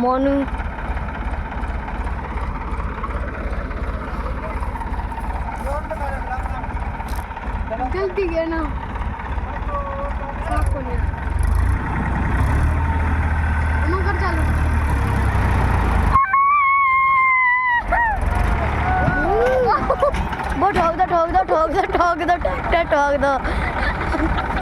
मोनू जल्दी है ना कर चालू वो ठोक दो ठोक दो ठोक दो ठोक दो ठोक दो